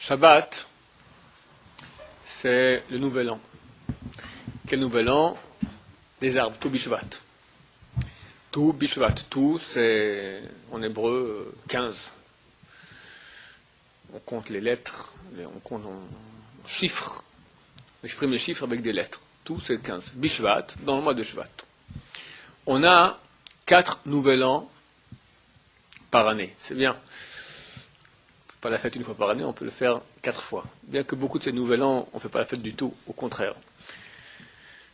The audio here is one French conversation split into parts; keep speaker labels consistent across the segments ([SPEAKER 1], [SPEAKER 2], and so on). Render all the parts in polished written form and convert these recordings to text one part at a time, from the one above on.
[SPEAKER 1] Shabbat, c'est le nouvel an. Quel nouvel an? Des arbres, tout Bishvat. Tout Bishvat, tout c'est en hébreu 15. On compte les lettres, on chiffre, on exprime les chiffres avec des lettres. Tout c'est 15. Bishvat, dans le mois de Shvat. On a 4 nouvel an par année. C'est bien. Pas la fête une fois par année, on peut le faire 4 fois. Bien que beaucoup de ces nouvel an, on ne fait pas la fête du tout, au contraire.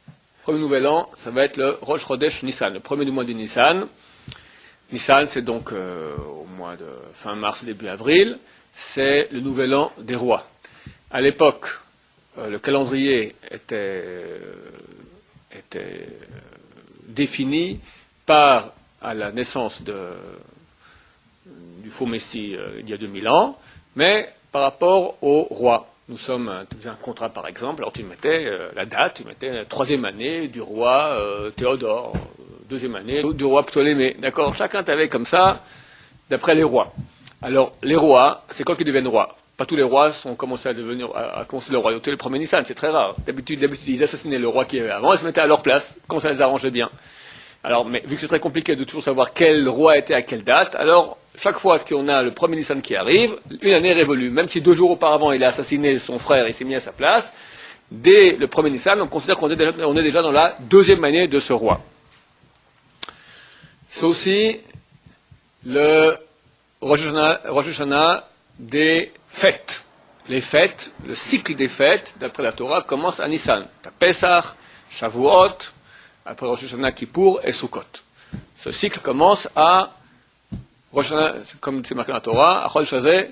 [SPEAKER 1] Le premier nouvel an, ça va être le Rosh Chodesh Nissan, le premier du mois de Nissan. Nissan, c'est donc au mois de fin mars, début avril, c'est le nouvel an des rois. À l'époque, le calendrier était défini par à la naissance du faux Messie il y a 2000 ans, mais par rapport au roi. Nous sommes, tu faisais un contrat par exemple, alors tu mettais la date, tu mettais la 3e année du roi Théodore, 2e année du roi Ptolémée, d'accord? Chacun t'avait comme ça, d'après les rois. Alors, les rois, c'est quand qu'ils deviennent rois? Pas tous les rois ont commencé à commencer leur royauté le premier Nissan, c'est très rare. D'habitude, ils assassinaient le roi qui avait avant, ils se mettaient à leur place, quand ça les arrangeait bien. Alors, mais vu que c'est très compliqué de toujours savoir quel roi était à quelle date, alors, chaque fois qu'on a le premier Nissan qui arrive, une année est révolue. Même si 2 jours auparavant, il a assassiné son frère et s'est mis à sa place, dès le premier Nissan, on considère qu'on est déjà dans la 2e année de ce roi. C'est aussi le Rosh Hashanah des fêtes. Les fêtes, le cycle des fêtes, d'après la Torah, commence à Nissan. T'as Pesach, Shavuot, après Rosh Hashanah, Kippour et Sukkot. Ce cycle commence à Rosh Hashanah, comme c'est marqué dans la Torah, à Chol Shazeh,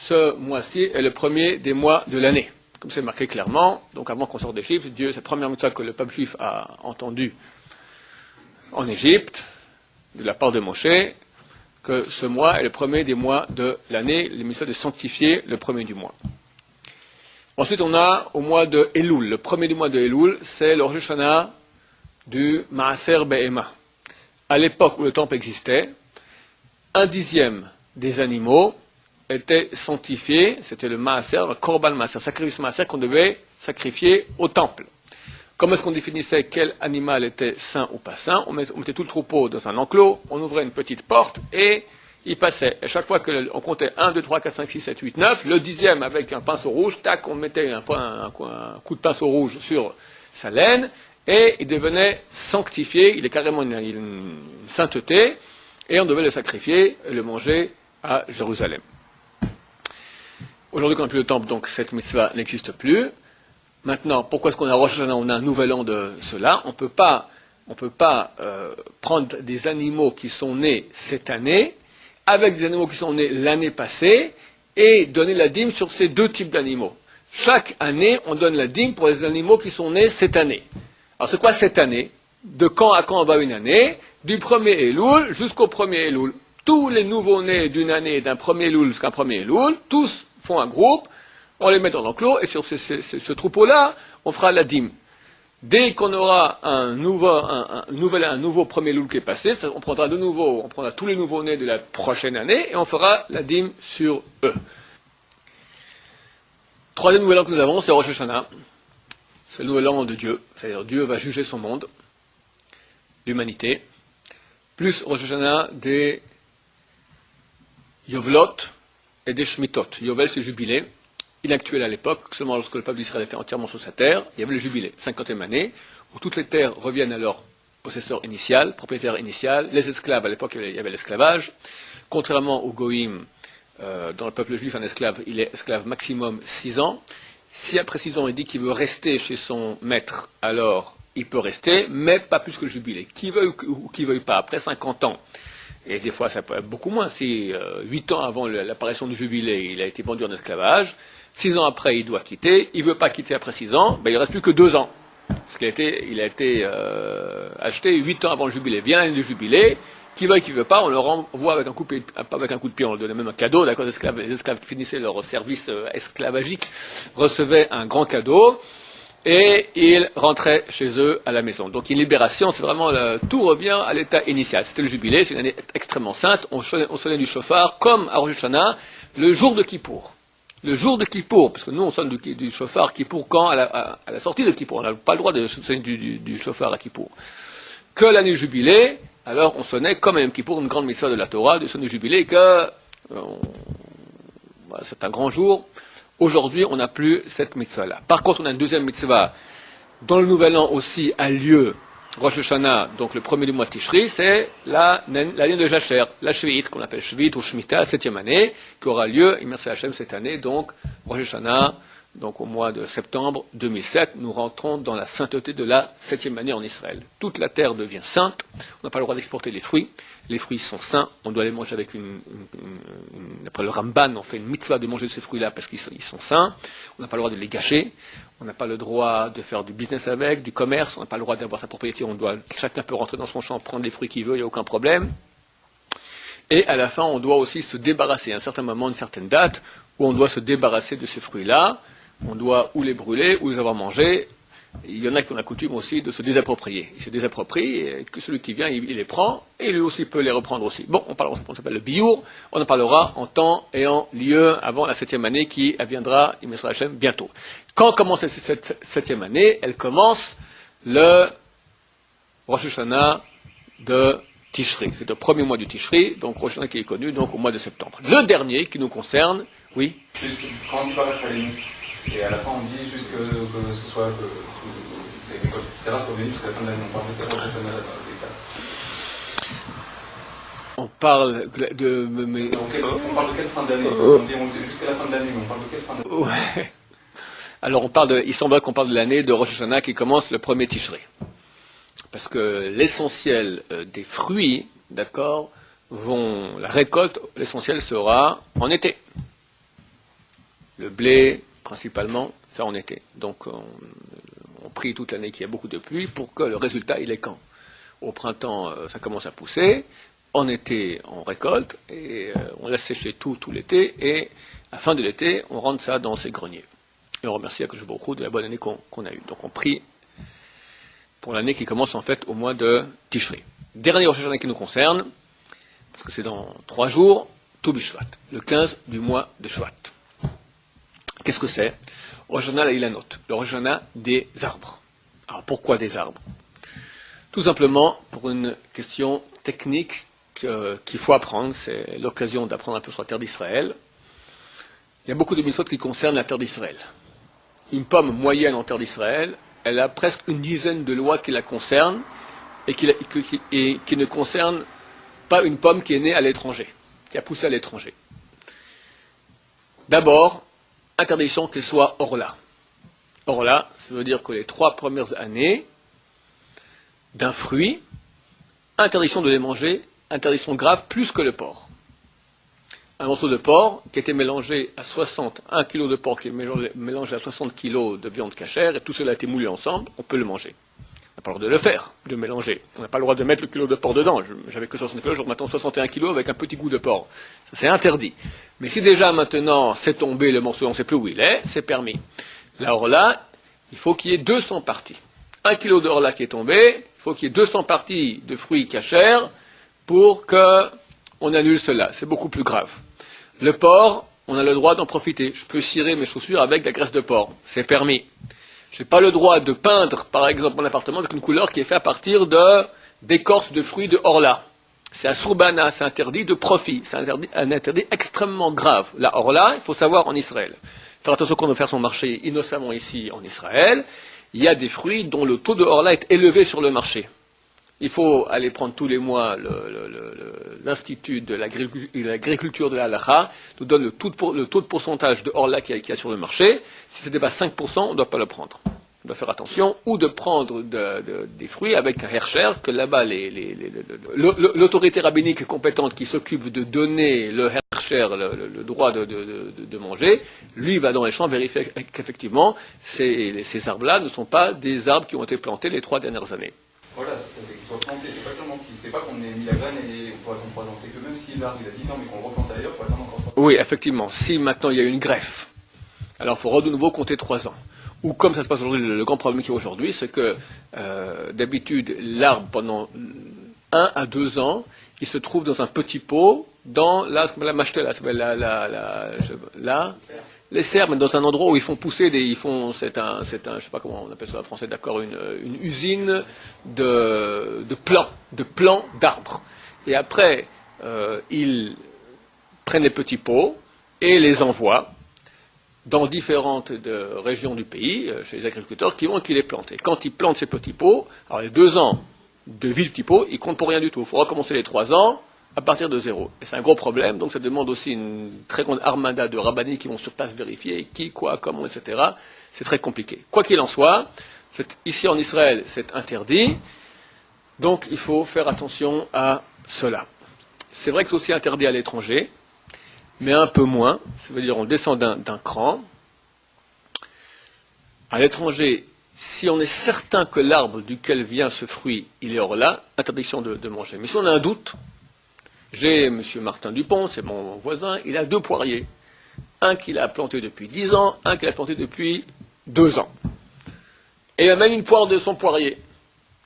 [SPEAKER 1] ce mois-ci est le premier des mois de l'année. Comme c'est marqué clairement, donc avant qu'on sorte d'Égypte, Dieu, c'est la première mitzvah que le peuple juif a entendue en Égypte, de la part de Moshe, que ce mois est le premier des mois de l'année, le mitzvah de sanctifier le premier du mois. Ensuite, on a au mois de Elul, le premier du mois de Elul, c'est le Rosh Hashanah du Maaser Behema. À l'époque où le temple existait, 1/10 des animaux étaient sanctifiés, c'était le Maaser, le Korban Maaser, sacrifice Maaser qu'on devait sacrifier au temple. Comment est-ce qu'on définissait quel animal était sain ou pas sain? On mettait tout le troupeau dans un enclos, on ouvrait une petite porte et il passait. Et chaque fois qu'on comptait 1, 2, 3, 4, 5, 6, 7, 8, 9, le 10e avec un pinceau rouge, tac, on mettait un coup de pinceau rouge sur sa laine et il devenait sanctifié, il est carrément une sainteté et on devait le sacrifier et le manger à Jérusalem. Aujourd'hui, quand on n'a plus le temple, donc cette mitzvah n'existe plus. Maintenant, pourquoi est-ce qu'on a Rosh Hashanah, on a un nouvel an de cela? On ne peut pas prendre des animaux qui sont nés cette année avec des animaux qui sont nés l'année passée et donner la dîme sur ces 2 types d'animaux. Chaque année, on donne la dîme pour les animaux qui sont nés cette année. Alors, c'est quoi cette année? De quand à quand va une année? Du 1er Elul jusqu'au 1er Elul. Tous les nouveaux-nés d'une année, d'un 1er Elul jusqu'à un 1er Elul, tous font un groupe. On les met dans l'enclos et sur ce troupeau-là, on fera la dîme. Dès qu'on aura un nouveau premier loul qui est passé, on prendra tous les nouveaux-nés de la prochaine année et on fera la dîme sur eux. 3e nouvel an que nous avons, c'est Rosh Hashanah. C'est le nouvel an de Dieu. C'est-à-dire Dieu va juger son monde, l'humanité. Plus Rosh Hashanah des Yovlot et des Shmitot. Yovel, c'est jubilé. Inactuel à l'époque, seulement lorsque le peuple d'Israël était entièrement sur sa terre, il y avait le jubilé, 50e année, où toutes les terres reviennent à leur possesseur initial, propriétaire initial, les esclaves, à l'époque il y avait l'esclavage, contrairement au Goïm, dans le peuple juif, un esclave, il est esclave maximum 6 ans, si après 6 ans il dit qu'il veut rester chez son maître, alors il peut rester, mais pas plus que le jubilé, qui veuille ou qui veuille pas, après 50 ans, et des fois ça peut être beaucoup moins, si 8 ans avant l'apparition du jubilé, il a été vendu en esclavage, 6 ans après, il doit quitter. Il ne veut pas quitter après 6 ans. Ben, il ne reste plus que 2 ans. Parce qu'il a été acheté 8 ans avant le jubilé. Vient l'année du jubilé. Qui veut, qui ne veut pas, on le renvoie avec un coup de pied. On leur donnait même un cadeau. D'accord, les esclaves qui finissaient leur service esclavagique recevaient un grand cadeau. Et ils rentraient chez eux à la maison. Donc une libération, c'est vraiment tout revient à l'état initial. C'était le jubilé, c'est une année extrêmement sainte. On sonnait du chauffard, comme à Rosh Hashanah, le jour de Kippour. le jour de Kippour, parce que nous on sonne du chauffard Kippour quand à la sortie de Kippour, on n'a pas le droit de sonner du chauffard à Kippour. Que l'année jubilée, alors on sonnait comme à Yom Kippour, une grande mitzvah de la Torah, de sonner jubilé, que c'est un grand jour. Aujourd'hui, on n'a plus cette mitzvah-là. Par contre, on a une deuxième mitzvah, dont le nouvel an aussi a lieu, Rosh Hashanah, donc le premier du mois de Tishri, c'est l'année de Jacher, la Shvi'it, qu'on appelle Shvi'it ou Shemitah, la 7e année, qui aura lieu, et merci Hachem, cette année, donc Rosh Hashanah, donc au mois de septembre 2007, nous rentrons dans la sainteté de la 7e année en Israël. Toute la terre devient sainte, on n'a pas le droit d'exporter les fruits sont saints, on doit les manger avec d'après le Ramban, on fait une mitzvah de manger ces fruits-là parce qu'ils sont saints, on n'a pas le droit de les gâcher, on n'a pas le droit de faire du business avec, du commerce, on n'a pas le droit d'avoir sa propriété, chacun peut rentrer dans son champ, prendre les fruits qu'il veut, il n'y a aucun problème. Et à la fin, on doit aussi se débarrasser, à un certain moment, une certaine date, où on doit se débarrasser de ces fruits-là, on doit ou les brûler, ou les avoir mangés. Il y en a qui ont la coutume aussi de se désapproprier. Ils se désapproprient, et que celui qui vient, il les prend, et lui aussi peut les reprendre aussi. Bon, on s'appelle le biour, on en parlera en temps et en lieu avant la 7e année qui viendra, il me sera Hachem, bientôt. Quand commence cette 7e année? Elle commence le Rosh Hashanah de Tishri. C'est le premier mois du Tishri, donc Rosh Hashanah qui est connu donc au mois de septembre. Le dernier qui nous concerne, oui.
[SPEAKER 2] Quand on dit Baruch Halenu, et à la fin on dit juste que ce soit que les récoltes, etc. soient venues jusqu'à la fin de l'année. On parle de quel Rosh Hashanah là dans les cas?
[SPEAKER 1] On parle de...
[SPEAKER 2] On parle de quelle fin d'année? On dit jusqu'à la fin de l'année, mais on parle de quelle fin d'année?
[SPEAKER 1] Ouais. Alors il semblerait qu'on parle de l'année de Rosh Hashanah qui commence le premier Tishri. Parce que l'essentiel des fruits, d'accord, la récolte, l'essentiel sera en été. Le blé, principalement, ça en été. Donc on prie toute l'année qu'il y a beaucoup de pluie pour que le résultat, il est quand? Au printemps, ça commence à pousser. En été, on récolte et on laisse sécher tout l'été. Et à la fin de l'été, on rentre ça dans ses greniers. Et on remercie Akadosh Baruch Hu de la bonne année qu'on a eue. Donc on prie pour l'année qui commence en fait au mois de Tishri. Dernier Rosh Hashanah qui nous concerne, parce que c'est dans 3 jours, Tu B'Shvat, le 15 du mois de Shvat. Qu'est-ce que c'est? Rosh Hashanah la Ilanot, le Rosh Hashanah des arbres. Alors pourquoi des arbres? Tout simplement pour une question technique qu'il faut apprendre, c'est l'occasion d'apprendre un peu sur la terre d'Israël. Il y a beaucoup de mitzvot qui concernent la terre d'Israël. Une pomme moyenne en terre d'Israël, elle a presque une dizaine de lois qui la concernent et qui ne concernent pas une pomme qui est née à l'étranger, qui a poussé à l'étranger. D'abord, interdiction qu'elle soit orla. Orla, ça veut dire que les 3 premières années d'un fruit, interdiction de les manger, interdiction grave plus que le porc. Un morceau de porc qui était mélangé à 1 kg de porc qui est mélangé à 60 kg de viande cachère, et tout cela a été moulu ensemble, on peut le manger. On n'a pas le droit de le faire, de mélanger. On n'a pas le droit de mettre le kilo de porc dedans. J'avais que 60 kg, j'aurais maintenant 61 kg avec un petit goût de porc. Ça, c'est interdit. Mais si déjà maintenant c'est tombé le morceau, on ne sait plus où il est, c'est permis. La orla, il faut qu'il y ait 200 parties. 1 kg de orla qui est tombé, il faut qu'il y ait 200 parties de fruits cachères pour qu'on annule cela. C'est beaucoup plus grave. Le porc, on a le droit d'en profiter. Je peux cirer mes chaussures avec de la graisse de porc. C'est permis. Je n'ai pas le droit de peindre, par exemple, mon appartement avec une couleur qui est faite à partir d'écorce de fruits de orla. C'est un surbana, c'est interdit de profit. C'est un interdit extrêmement grave. La orla, il faut savoir en Israël. Faire attention qu'on doit faire son marché innocemment ici en Israël. Il y a des fruits dont le taux de orla est élevé sur le marché. Il faut aller prendre tous les mois l'Institut de l'agriculture de la Halacha, nous donne le taux de pourcentage de orla qu'il y a sur le marché. Si ça dépasse 5%, on ne doit pas le prendre. On doit faire attention, ou de prendre des fruits avec un Hersher, que là-bas l'autorité rabbinique compétente qui s'occupe de donner le Hersher, le droit de manger, lui va dans les champs vérifier qu'effectivement ces arbres-là ne sont pas des arbres qui ont été plantés les 3 dernières années.
[SPEAKER 2] Voilà, c'est qu'ils soient plantés, c'est pas seulement c'est pas qu'on ait mis la graine et on pourra attendre 3 ans, c'est que même si l'arbre il a 10 ans mais qu'on le replante ailleurs, il faut attendre encore 3 ans.
[SPEAKER 1] Oui, effectivement, si maintenant il y a une greffe, alors il faut de nouveau compter 3 ans. Ou comme ça se passe aujourd'hui, le grand problème qu'il y a aujourd'hui, c'est que d'habitude, l'arbre, pendant 1 à 2 ans, il se trouve dans un petit pot dans la machette, les serres, mais dans un endroit où ils font pousser c'est un, je sais pas comment on appelle ça en français, d'accord, une usine de plants d'arbres. Et après, ils prennent les petits pots et les envoient dans différentes régions du pays, chez les agriculteurs, qui les plantent. Et quand ils plantent ces petits pots, alors les 2 ans de vie du petit pot, ils comptent pour rien du tout. Il faut recommencer les 3 ans à partir de 0. Et c'est un gros problème, donc ça demande aussi une très grande armada de rabbinés qui vont sur place vérifier qui, quoi, comment, etc. C'est très compliqué. Quoi qu'il en soit, ici en Israël, c'est interdit, donc il faut faire attention à cela. C'est vrai que c'est aussi interdit à l'étranger, mais un peu moins, ça veut dire on descend d'un cran. À l'étranger, si on est certain que l'arbre duquel vient ce fruit, il est hors là, interdiction de manger. Mais si on a un doute, j'ai M. Martin Dupont, c'est mon voisin, il a 2 poiriers. Un qu'il a planté depuis 10 ans, un qu'il a planté depuis 2 ans. Et il a même une poire de son poirier.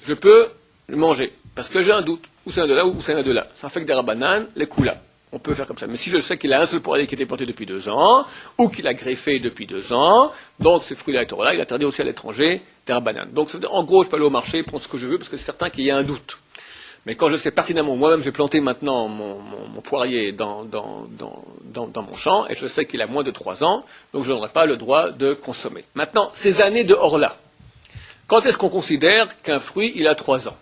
[SPEAKER 1] Je peux le manger, parce que j'ai un doute. Ou c'est un de là, ou c'est un de là. Ça fait que des rabananes, les coups là. On peut faire comme ça. Mais si je sais qu'il a un seul poirier qui a été planté depuis 2 ans, ou qu'il a greffé depuis 2 ans, donc ces fruits-là, il est interdit aussi à l'étranger des rabananes. Donc en gros, je peux aller au marché, prendre ce que je veux, parce que c'est certain qu'il y a un doute. Mais quand je sais pertinemment, moi-même j'ai planté maintenant mon poirier dans mon champ, et je sais qu'il a moins de 3 ans, donc je n'aurai pas le droit de consommer. Maintenant, ces années de hors-là, quand est-ce qu'on considère qu'un fruit, il a 3 ans?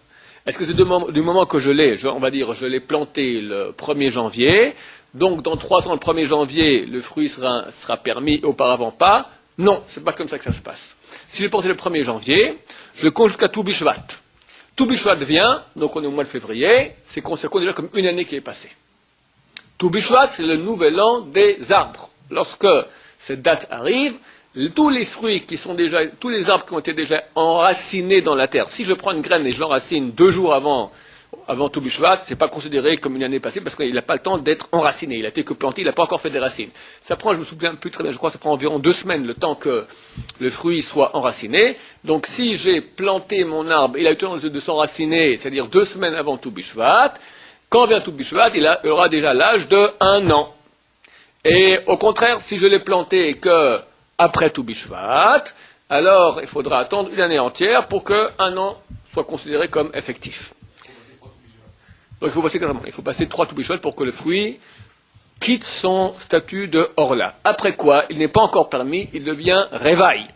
[SPEAKER 1] Est-ce que c'est du moment que je l'ai planté le 1er janvier, donc dans 3 ans, le 1er janvier, le fruit sera permis, auparavant pas? Non, c'est pas comme ça que ça se passe. Si j'ai planté le 1er janvier, je le compte jusqu'à Tou Bishvat. Tou Bishvat vient, donc on est au mois de février, c'est considéré déjà comme une année qui est passée. Tou Bishvat, c'est le nouvel an des arbres. Lorsque cette date arrive, tous les fruits tous les arbres qui ont été déjà enracinés dans la terre, si je prends une graine et je l'enracine 2 jours avant Tou Bishvat, c'est pas considéré comme une année passée parce qu'il n'a pas le temps d'être enraciné. Il a été que planté, il n'a pas encore fait des racines. Ça prend, je me souviens plus très bien, je crois que ça prend environ 2 semaines le temps que le fruit soit enraciné. Donc si j'ai planté mon arbre, il a eu le temps de s'enraciner, c'est-à-dire 2 semaines avant Tou Bishvat, quand vient Tou Bishvat, il aura déjà l'âge de 1 an. Et au contraire, si je l'ai planté que après Tou Bishvat, alors il faudra attendre une année entière pour que 1 an soit considéré comme effectif. Donc il faut passer 3 Tou Bishvat pour que le fruit quitte son statut de Orla. Après quoi, il n'est pas encore permis, il devient Revaï.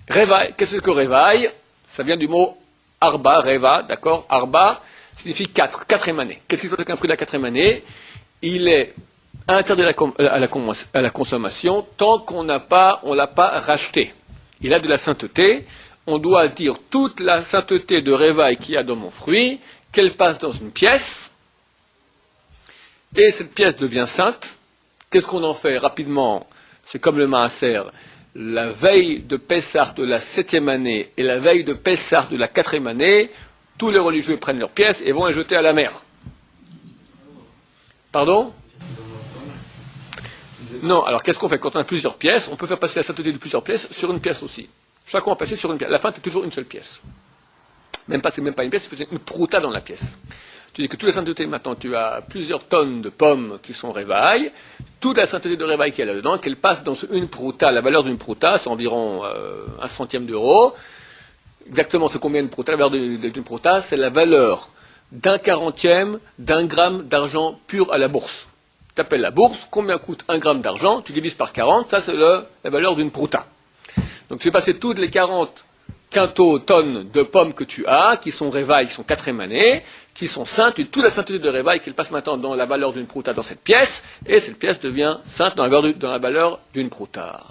[SPEAKER 1] Revaï, qu'est-ce que Revaï? Ça vient du mot Arba, Reva, d'accord? Arba signifie 4, 4e année. Qu'est-ce qui se passe avec un fruit de la 4e année? Il est interdit à la consommation tant qu'on l'a pas racheté. Il a de la sainteté. On doit dire toute la sainteté de Revaï qu'il y a dans mon fruit, qu'elle passe dans une pièce, et cette pièce devient sainte. Qu'est-ce qu'on en fait rapidement? C'est comme le Maaser. La veille de Pessah de la 7e année et la veille de Pessah de la 4e année, tous les religieux prennent leurs pièces et vont les jeter à la mer. Pardon? Non, alors qu'est-ce qu'on fait? Quand on a plusieurs pièces, on peut faire passer la sainteté de plusieurs pièces sur une pièce aussi. Chacun va passer sur une pièce. À la fin, c'est toujours une seule pièce. C'est même pas une pièce, c'est une prouta dans la pièce. Tu dis que toute la sainteté, maintenant, tu as plusieurs tonnes de pommes qui sont révailles, toute la sainteté de révail qu'il y a là-dedans, qu'elle passe dans une prouta. La valeur d'une prouta, c'est environ 1 centième d'euro. Exactement, c'est combien une prouta? La valeur d'une prouta, c'est la valeur d'1/40 d'un gramme d'argent pur à la bourse. Tu appelles la bourse, combien coûte 1 gramme d'argent? Tu divises par 40, ça c'est la valeur d'une prouta. Donc tu fais passer toutes les 40 tonnes de pommes que tu as, qui sont révailles, qui sont 4e année, qui sont saintes, toute la sainteté de révail qu'elle passe maintenant dans la valeur d'une prouta dans cette pièce, et cette pièce devient sainte dans la valeur d'une prouta.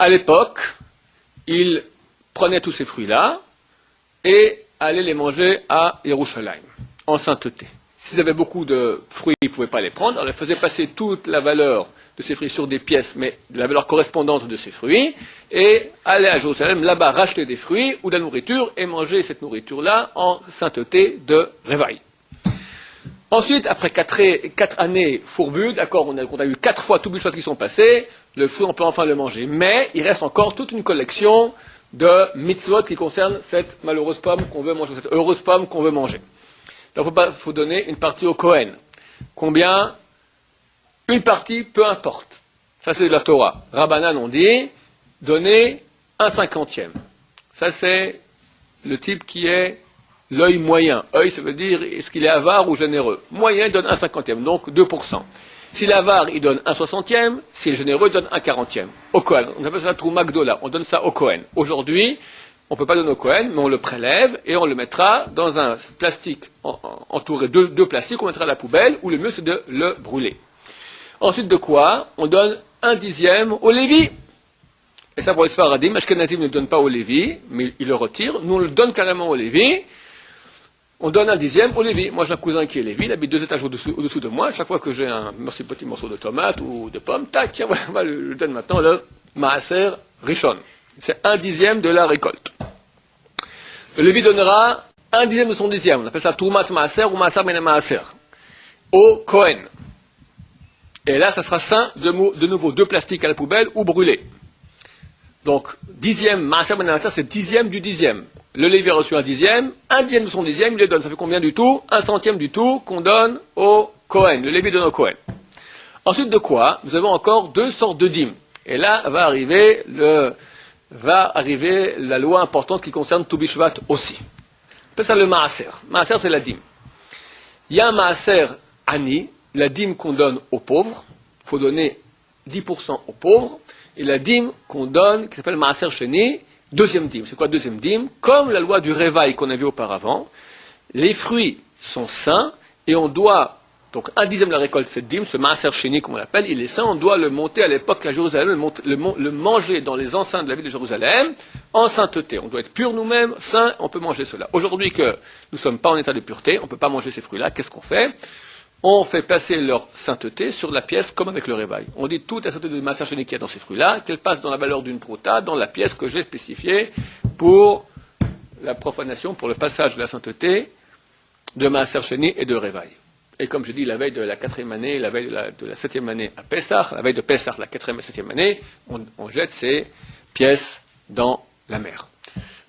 [SPEAKER 1] À l'époque, ils prenaient tous ces fruits-là et allaient les manger à Yerushalayim, en sainteté. S'ils avaient beaucoup de fruits, ils ne pouvaient pas les prendre, alors ils faisaient passer toute la valeur de ces fruits sur des pièces, mais la valeur correspondante de ces fruits, et aller à Jérusalem, là-bas, racheter des fruits ou de la nourriture, et manger cette nourriture-là en sainteté de réveil. Ensuite, après 4 années fourbues, d'accord, on a eu 4 fois Tou Bishvat qui sont passés, le fruit, on peut enfin le manger. Mais il reste encore toute une collection de mitzvot qui concernent cette malheureuse pomme qu'on veut manger, cette heureuse pomme qu'on veut manger. Donc il faut donner une partie au Kohen. Combien? Une partie, peu importe. Ça, c'est de la Torah. Rabbanan, on dit, donner 1/50. Ça, c'est le type qui est l'œil moyen. Œil, ça veut dire, est-ce qu'il est avare ou généreux? Moyen, il donne 1/50, donc 2%. Si l'avare, il donne 1/60, si le généreux, il donne 1/40. Au Kohen. On appelle ça la Trouma Gdola. On donne ça au Kohen. Aujourd'hui, on ne peut pas donner au Kohen, mais on le prélève et on le mettra dans un plastique entouré de deux plastiques, on mettra à la poubelle, ou le mieux, c'est de le brûler. Ensuite de quoi? On donne 1/10 au Lévi. Et ça, pour les Sfaradim, Ashkenazim ne donne pas au Lévi, mais il le retire. Nous, on le donne carrément au Lévi. On donne 1/10 au Lévi. Moi, j'ai un cousin qui est Lévi, il habite 2 étages au-dessous de moi. Chaque fois que j'ai un petit morceau de tomate ou de pomme, tac, tiens, on va le donne maintenant le Maaser Rishon. C'est 1/10 de la récolte. Le Lévi donnera 1/10 de son 10e. On appelle ça Toumat Maaser ou Maaser Ben Maaser. Au Kohen. Et là, ça sera sain, de nouveau, 2 plastiques à la poubelle ou brûlés. Donc, 10e, Maaser Ben Maaser, c'est 10e du 10e. Le Lévi a reçu 1/10, 1/10 de son 10e, il le donne. Ça fait combien du tout? 1/100 du tout qu'on donne au Kohen. Le Lévi donne au Kohen. Ensuite de quoi? Nous avons encore 2 sortes de dîmes. Et là, va arriver la loi importante qui concerne Toubishvat aussi. On appelle ça le Maaser. Maaser, c'est la dîme. Il y a un Maaser Ani, la dîme qu'on donne aux pauvres. Il faut donner 10% aux pauvres. Et la dîme qu'on donne, qui s'appelle Maaser Sheni, deuxième dîme. C'est quoi deuxième dîme? Comme la loi du Révail qu'on a vu auparavant, les fruits sont sains et on doit, donc 1/10 de la récolte, cette dîme, ce Maaser Sheni, comme on l'appelle, il est sain, on doit le monter à l'époque à Jérusalem, le manger dans les enceintes de la ville de Jérusalem, en sainteté. On doit être pur nous-mêmes, sains, on peut manger cela. Aujourd'hui que nous ne sommes pas en état de pureté, on ne peut pas manger ces fruits-là, qu'est-ce qu'on fait? On fait passer leur sainteté sur la pièce comme avec le réveil. On dit toute la sainteté de Maaser Sheni qu'il y a dans ces fruits-là, qu'elle passe dans la valeur d'une prouta, dans la pièce que j'ai spécifiée pour la profanation, pour le passage de la sainteté de Maaser Sheni et de réveil. Et comme je dis, la veille de la 4e année, la veille de la 7e année à Pessah, la veille de Pessah, la 4e et 7e année, on jette ces pièces dans la mer.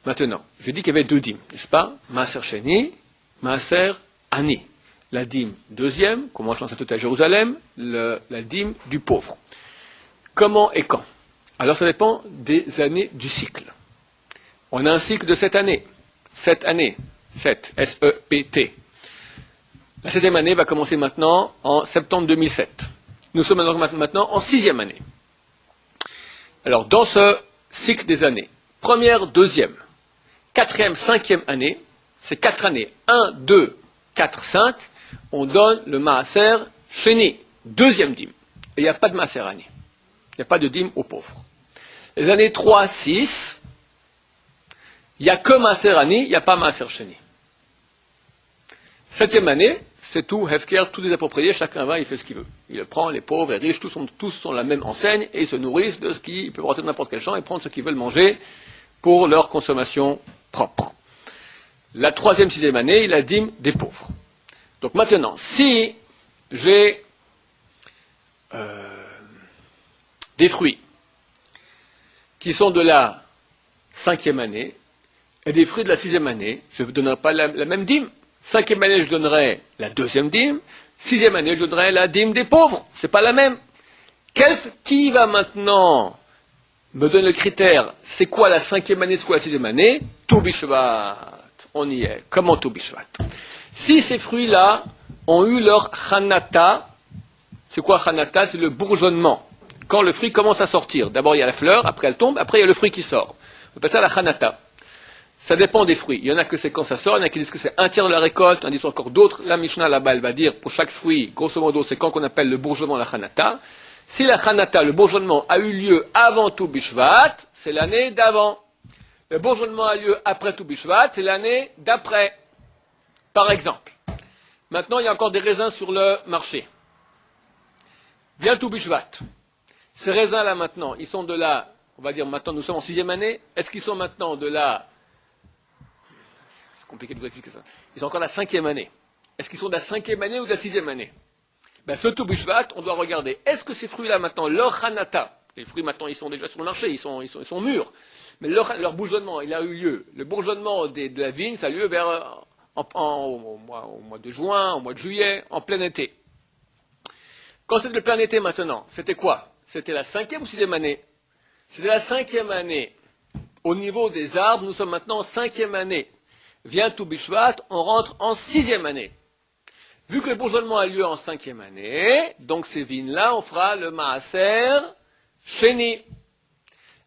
[SPEAKER 1] Maintenant, je dis qu'il y avait 2 dîmes, n'est-ce pas? Maaser Sheni, Maaser Ani. La dîme deuxième, qu'on mange dans cette à Jérusalem, la dîme du pauvre. Comment et quand? Alors ça dépend des années du cycle. On a un cycle de 7 années. 7 années. 7, S-E-P-T. La 7e année va commencer maintenant en septembre 2007. Nous sommes maintenant en 6e année. Alors dans ce cycle des années, première, deuxième, 4e, 5e année, c'est 4 années. 1, 2, 4, 5. On donne le Maaser Sheni, deuxième dîme. Et il n'y a pas de Maaser Ani. Il n'y a pas de dîme aux pauvres. Les années 3, 6, il n'y a que Maaser Ani, il n'y a pas Maaser Sheni. 7e année, c'est tout, Hefker, tout désapproprié, chacun va, il fait ce qu'il veut. Il le prend, les pauvres, les riches, tous sont la même enseigne, et ils se nourrissent de ce qu'ils peuvent rentrer dans n'importe quel champ et prendre ce qu'ils veulent manger pour leur consommation propre. La 3e, 6e année, il a la dîme des pauvres. Donc maintenant, si j'ai des fruits qui sont de la 5e année et des fruits de la 6e année, je ne donnerai pas la même dîme. 5e année, je donnerai la 2e dîme. 6e année, je donnerai la dîme des pauvres. C'est pas la même. Qui va maintenant me donner le critère? C'est quoi la 5e année, c'est quoi la 6e année? Toubishvat. On y est. Comment Toubishvat? Si ces fruits-là ont eu leur chanata, c'est quoi chanata? C'est le bourgeonnement. Quand le fruit commence à sortir. D'abord il y a la fleur, après elle tombe, après il y a le fruit qui sort. On appelle ça la chanata. Ça dépend des fruits. Il y en a que c'est quand ça sort, il y en a qui disent que c'est un tiers de la récolte, il y en a qui disent encore d'autres. La Mishnah là-bas, elle va dire, pour chaque fruit, grosso modo, c'est quand qu'on appelle le bourgeonnement la chanata. Si la chanata, le bourgeonnement, a eu lieu avant tout Bishvat, c'est l'année d'avant. Le bourgeonnement a lieu après tout Bishvat, c'est l'année d'après. Par exemple, maintenant il y a encore des raisins sur le marché. Vient tout Bishvat. Ces raisins-là maintenant, ils sont de la, on va dire maintenant nous sommes en 6e année, est-ce qu'ils sont maintenant de la, c'est compliqué de vous expliquer ça, ils sont encore de la 5e année. Est-ce qu'ils sont de la 5e année ou de la 6e année? Ben ce tout Bishvat, on doit regarder, est-ce que ces fruits-là maintenant, leur chanata, les fruits maintenant ils sont déjà sur le marché, ils sont mûrs, mais leur bourgeonnement, il a eu lieu, le bourgeonnement de la vigne, ça a eu lieu vers au mois de juin, au mois de juillet, en plein été. Quand c'était le plein été maintenant, c'était quoi? C'était la 5e ou 6e année? C'était la 5e année. Au niveau des arbres, nous sommes maintenant en 5e année. Vient tout Bishvat, on rentre en 6e année. Vu que le bourgeonnement a lieu en 5e année, donc ces vignes-là, on fera le Maaser Sheni.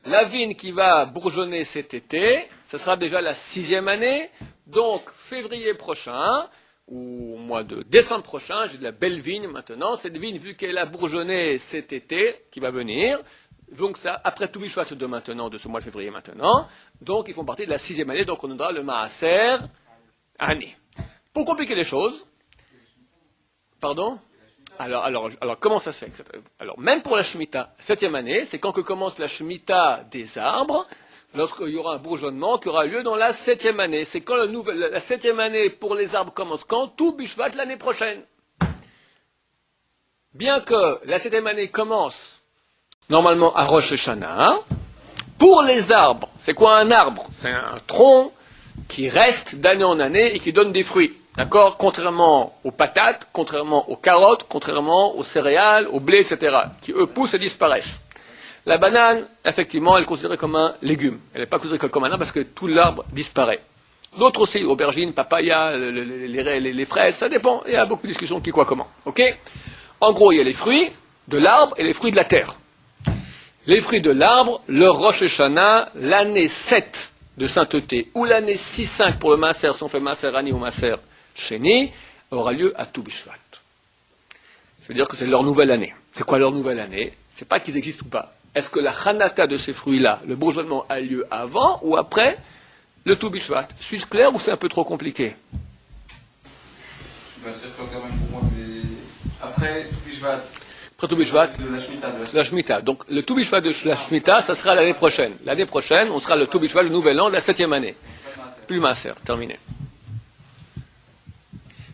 [SPEAKER 1] La vigne qui va bourgeonner cet été, ce sera déjà la 6e année, donc février prochain, ou au mois de décembre prochain, j'ai de la belle vigne maintenant. Cette vigne, vu qu'elle a bourgeonné cet été, qui va venir, donc ça, après tout Bishvat de maintenant, de ce mois de février maintenant, donc ils font partie de la 6e année, donc on aura le Maaser Ani. Pour compliquer les choses, pardon? Alors, comment ça se fait? Alors, même pour la Shemitah, 7e année, c'est quand que commence la Shemitah des arbres, lorsqu'il y aura un bourgeonnement qui aura lieu dans la 7e année. C'est quand la 7e année pour les arbres commence quand? Tout Bishvat l'année prochaine. Bien que la 7e année commence normalement à Rosh Hashanah, pour les arbres, c'est quoi un arbre? C'est un tronc qui reste d'année en année et qui donne des fruits. D'accord? Contrairement aux patates, contrairement aux carottes, contrairement aux céréales, aux blés, etc., qui eux poussent et disparaissent. La banane, effectivement, elle est considérée comme un légume. Elle n'est pas considérée comme un arbre parce que tout l'arbre disparaît. D'autres aussi, aubergines, papaya, les fraises, ça dépend. Il y a beaucoup de discussions qui, quoi, comment. Ok? En gros, il y a les fruits de l'arbre et les fruits de la terre. Les fruits de l'arbre, le Rosh Hashanah, l'année 7 de sainteté, ou l'année 6-5 pour le Maaser, si on fait Maaser Ani ou Maaser Sheni, aura lieu à tout Bishvat. C'est-à-dire que c'est leur nouvelle année. C'est quoi leur nouvelle année? C'est pas qu'ils existent ou pas. Est-ce que la Hanaka de ces fruits-là, le bourgeonnement, a lieu avant ou après le tout Bishvat? Suis-je clair ou c'est un peu trop compliqué?
[SPEAKER 2] C'est encore même pour moi, mais après tout Bishvat.
[SPEAKER 1] Après tout Bishvat,
[SPEAKER 2] De la Shemitah.
[SPEAKER 1] la Shemitah. Donc le tout Bishvat de la Shemitah, ça sera l'année prochaine. L'année prochaine, on sera le tout Bishvat, le nouvel an, de la 7e année. Plus le Maaser, terminé.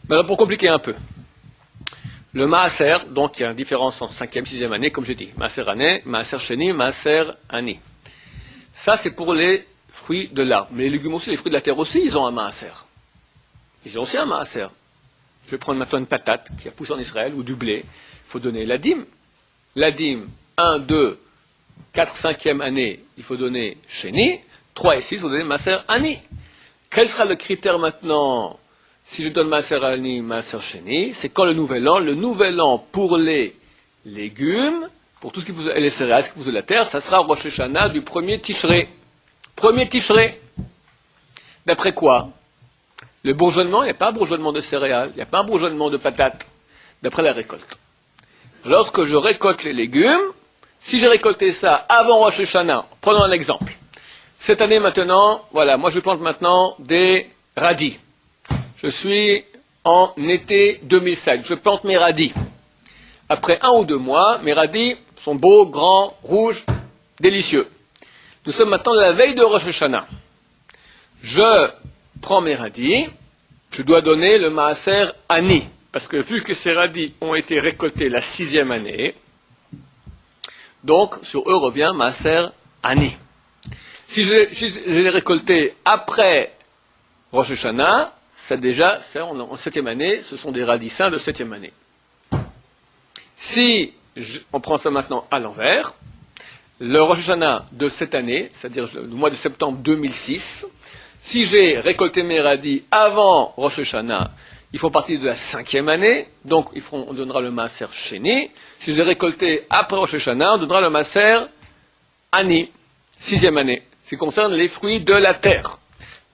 [SPEAKER 1] Maintenant, pour compliquer un peu. Le Maaser, donc il y a une différence entre 5e et 6e année, comme j'ai dit. Maaser année, Maaser Sheni, Maaser Ani. Ça, c'est pour les fruits de l'arbre. Mais les légumes aussi, les fruits de la terre aussi, ils ont un Maaser. Ils ont aussi un Maaser. Je vais prendre maintenant une patate qui a poussé en Israël, ou du blé. Il faut donner la dîme. La dîme, 1, 2, 4, 5e année, il faut donner Sheni. 3 et 6, il faut donner Maaser Ani. Quel sera le critère maintenant? Si je donne Maaser Ani, Maaser Sheni, c'est quand le nouvel an? Le nouvel an pour les légumes, pour tout ce qui pousse, et les céréales, ce qui pousse de la terre, ça sera Rosh Hashanah du premier Tishré. Premier Tishré. D'après quoi? Le bourgeonnement, il n'y a pas un bourgeonnement de céréales, il n'y a pas un bourgeonnement de patates. D'après la récolte. Lorsque je récolte les légumes, si j'ai récolté ça avant Rosh Hashanah, prenons un exemple. Cette année maintenant, voilà, moi je plante maintenant des radis. Je suis en été 2007, je plante mes radis. Après 1 ou 2 mois, mes radis sont beaux, grands, rouges, délicieux. Nous sommes maintenant à la veille de Rosh Hashanah. Je prends mes radis, je dois donner le Maaser Ani. Parce que vu que ces radis ont été récoltés la 6e année, donc sur eux revient Maaser Ani. Si je les récoltés après Rosh Hashanah, ça déjà, en 7e année, ce sont des radis sains de 7e année. Si on prend ça maintenant à l'envers, le Rosh Hashanah de cette année, c'est-à-dire le mois de septembre 2006, si j'ai récolté mes radis avant Rosh Hashanah, ils font partie de la 5e année, donc on donnera le Maaser Sheni. Si je les récolté après Rosh Hashanah, on donnera le Maaser Ani, 6e année. Ce qui concerne les fruits de la terre.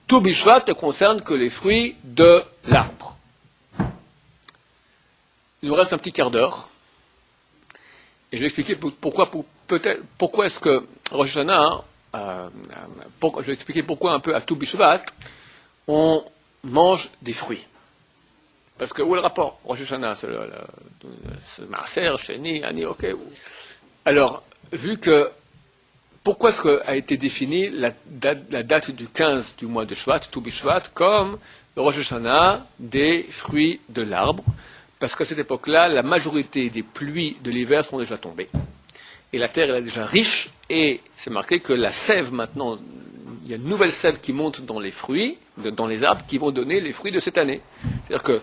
[SPEAKER 1] Tout Bishvat ne concerne que les fruits de l'arbre. Il nous reste un petit quart d'heure. Et je vais expliquer pourquoi est-ce que Rosh Hashanah, je vais expliquer pourquoi un peu à tout Bishvat, on mange des fruits. Parce que, où est le rapport? Rosh Hashanah, c'est Maaser, Sheni, Ani, ok. Alors, vu que, pourquoi est-ce qu'a été définie la date du 15 du mois de Shvat, tout Bishvat, comme le Rosh Hashanah des fruits de l'arbre? Parce qu'à cette époque-là, la majorité des pluies de l'hiver sont déjà tombées. Et la terre elle est déjà riche, et c'est marqué que la sève maintenant, il y a une nouvelle sève qui monte dans les fruits, dans les arbres, qui vont donner les fruits de cette année. C'est-à-dire que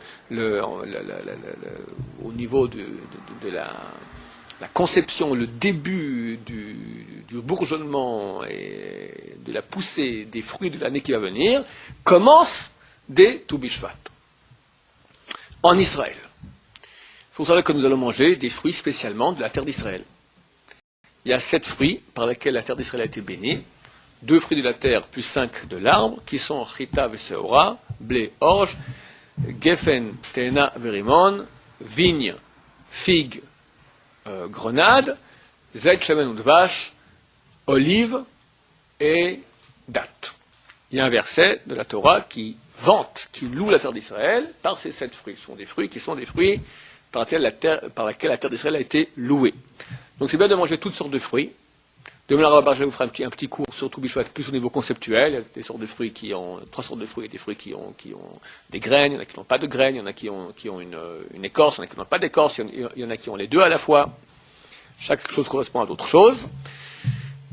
[SPEAKER 1] au niveau de la conception, le début du bourgeonnement et de la poussée des fruits de l'année qui va venir commence dès Tou Bishvat. En Israël. Il faut savoir que nous allons manger des fruits spécialement de la terre d'Israël. Il y a 7 fruits par lesquels la terre d'Israël a été bénie, 2 fruits de la terre plus 5 de l'arbre, qui sont Chita Veseora, blé, orge, Geffen, Tena, Verimon, vigne, figue, grenade, Zait, Shemen ou Dvash, olive et date. Il y a un verset de la Torah qui vante, qui loue la terre d'Israël par ces 7 fruits. Ce sont des fruits qui sont des fruits par lesquels la terre d'Israël a été louée. Donc c'est bien de manger toutes sortes de fruits. Demain, je vais vous faire un petit cours sur Tou Bishvat, plus au niveau conceptuel. Il y a des sortes de fruits qui ont, 3 sortes de fruits, des fruits qui ont des graines, il y en a qui n'ont pas de graines, il y en a qui ont une écorce, il y en a qui n'ont pas d'écorce, il y en a qui ont les deux à la fois. Chaque chose correspond à d'autres choses.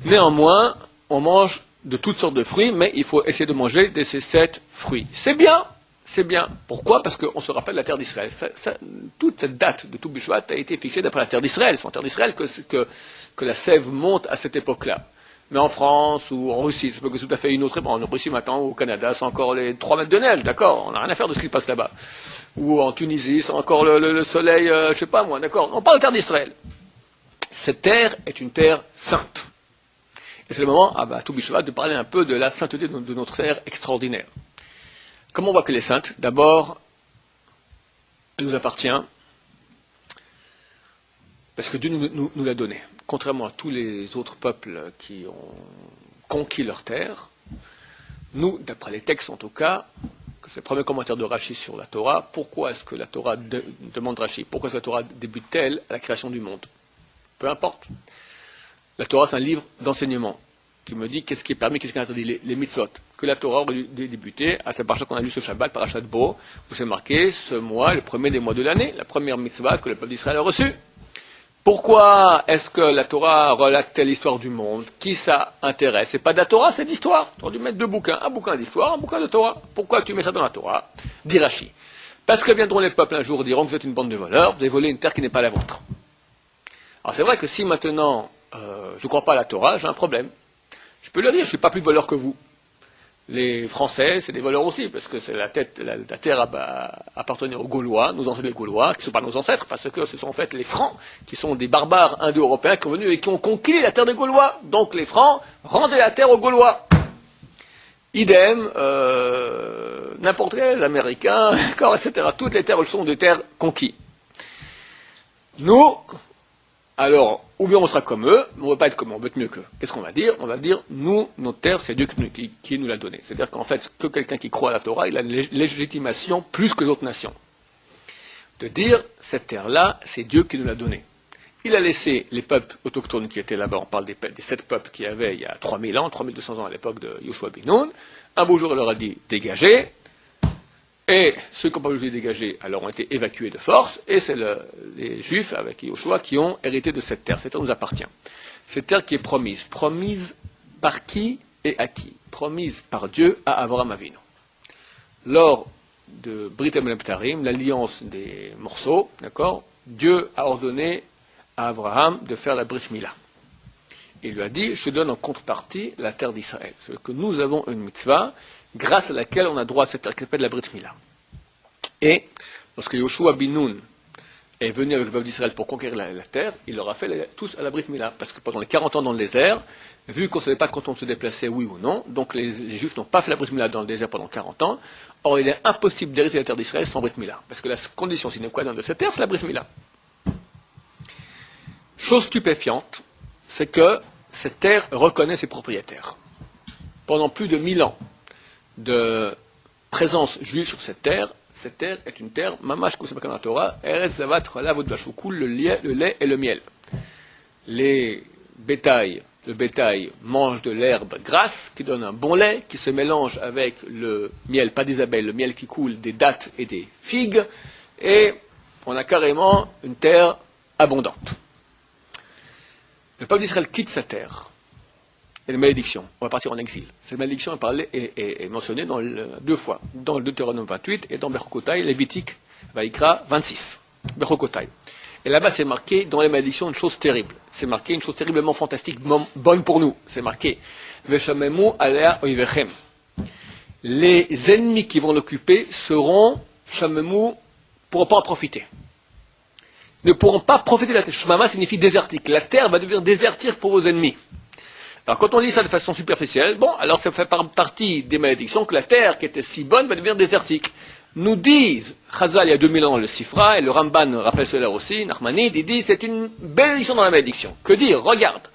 [SPEAKER 1] Néanmoins, on mange de toutes sortes de fruits, mais il faut essayer de manger de ces 7 fruits. C'est bien. C'est bien. Pourquoi? Parce qu'on se rappelle la terre d'Israël. Toute cette date de Tou Bishvat a été fixée d'après la terre d'Israël. C'est en terre d'Israël que la sève monte à cette époque-là. Mais en France ou en Russie, c'est tout à fait une autre époque. En Russie maintenant, ou au Canada, c'est encore les 3 mètres de neige, d'accord? On n'a rien à faire de ce qui se passe là-bas. Ou en Tunisie, c'est encore le soleil, je sais pas moi, d'accord? On parle de terre d'Israël. Cette terre est une terre sainte. Et c'est le moment, à Tou Bishvat, de parler un peu de la sainteté de notre terre extraordinaire. Comment on voit qu'elle est sainte? D'abord, elle nous appartient, parce que Dieu nous l'a donnée. Contrairement à tous les autres peuples qui ont conquis leur terre, nous, d'après les textes en tout cas, c'est le premier commentaire de Rashi sur la Torah, pourquoi est-ce que la Torah demande Rashi? Pourquoi est-ce que la Torah débute-t-elle à la création du monde? Peu importe. La Torah, c'est un livre d'enseignement qui me dit qu'est-ce qui est permis, qu'est-ce qui est interdit, les mitzvot. Que la Torah aurait dû débuter à cette parasha qu'on a lu ce Shabbat, parashat Bo, où c'est marqué ce mois, le premier des mois de l'année, la première mitzvah que le peuple d'Israël a reçue. Pourquoi est-ce que la Torah relate telle histoire du monde? Qui ça intéresse? C'est pas de la Torah, c'est de l'histoire. Tu aurais dû mettre 2 bouquins, un bouquin d'histoire, un bouquin de Torah. Pourquoi tu mets ça dans la Torah? Dit Rashi. Parce que viendront les peuples un jour diront que vous êtes une bande de voleurs, vous avez volé une terre qui n'est pas la vôtre. Alors c'est vrai que si maintenant je ne crois pas à la Torah, j'ai un problème. Je peux leur dire, je ne suis pas plus voleur que vous. Les Français, c'est des voleurs aussi, parce que c'est la terre appartenait aux Gaulois, nos ancêtres les Gaulois, qui ne sont pas nos ancêtres, parce que ce sont en fait les Francs, qui sont des barbares indo-européens qui sont venus et qui ont conquis la terre des Gaulois. Donc les Francs rendaient la terre aux Gaulois. Idem, n'importe quel Américain, etc. Toutes les terres sont des terres conquises. Nous, alors, ou bien on sera comme eux, mais on ne va pas être comme eux, on va être mieux qu'eux. Qu'est-ce qu'on va dire? On va dire, nous, notre terre, c'est Dieu qui nous l'a donnée. C'est-à-dire qu'en fait, que quelqu'un qui croit à la Torah, il a une légitimation plus que d'autres nations. De dire, cette terre-là, c'est Dieu qui nous l'a donnée. Il a laissé les peuples autochtones qui étaient là-bas, on parle des 7 peuples qu'il y avait il y a 3000 ans, 3200 ans à l'époque de Yoshua ben Nun. Un beau jour, il leur a dit, dégagez. Et ceux qui n'ont pas voulu dégager, alors ont été évacués de force, et c'est les Juifs, avec Yoshua, qui ont hérité de cette terre. Cette terre nous appartient. Cette terre qui est promise. Promise par qui et à qui? Promise par Dieu à Avraham Avinu. Lors de Brit Hadashah, l'alliance des morceaux, d'accord, Dieu a ordonné à Abraham de faire la Brit Mila. Il lui a dit, je te donne en contrepartie la terre d'Israël. C'est que nous avons une mitzvah, grâce à laquelle on a droit à cette terre qui s'appelle la Brit Mila. Et lorsque Yoshua ben Nun est venu avec le peuple d'Israël pour conquérir la terre, il leur a fait tous à la Brit Mila. Parce que pendant les 40 ans dans le désert, vu qu'on ne savait pas quand on se déplaçait, oui ou non, donc les Juifs n'ont pas fait la Brit Mila dans le désert pendant 40 ans. Or, il est impossible d'hériter la terre d'Israël sans Brit Mila. Parce que la condition sine qua non de cette terre, c'est la Brit Mila. Chose stupéfiante, c'est que cette terre reconnaît ses propriétaires. Pendant plus de 1000 ans de présence juive sur cette terre est une terre, mamash comme c'est marqué dans la Torah, Eretz Zavat Chalav Vashukul, le lait et le miel. Le bétail mange de l'herbe grasse, qui donne un bon lait, qui se mélange avec le miel, pas des abeilles, le miel qui coule des dattes et des figues, et on a carrément une terre abondante. Le peuple d'Israël quitte sa terre. et les malédictions. On va partir en exil. Cette malédiction est mentionnée deux fois, dans le Deutéronome 28 et dans Bechokotai, Lévitique, Vaïkra 26. Bechokotai. Et là-bas, c'est marqué dans les malédictions une chose terrible. C'est marqué une chose terriblement fantastique, bonne pour nous. C'est marqué Veshamemu alea oivechem. Les ennemis qui vont l'occuper seront Shamemu, pourront pas en profiter. Ne pourront pas profiter de la terre. Shmama signifie désertique. La terre va devenir désertique pour vos ennemis. Alors quand on dit ça de façon superficielle, bon, alors ça fait partie des malédictions que la terre qui était si bonne va devenir désertique. Nous disent, Chazal il y a 2000 ans dans le Sifra, et le Ramban rappelle cela aussi, Nachmanide, il dit c'est une bénédiction dans la malédiction. Que dire? Regarde.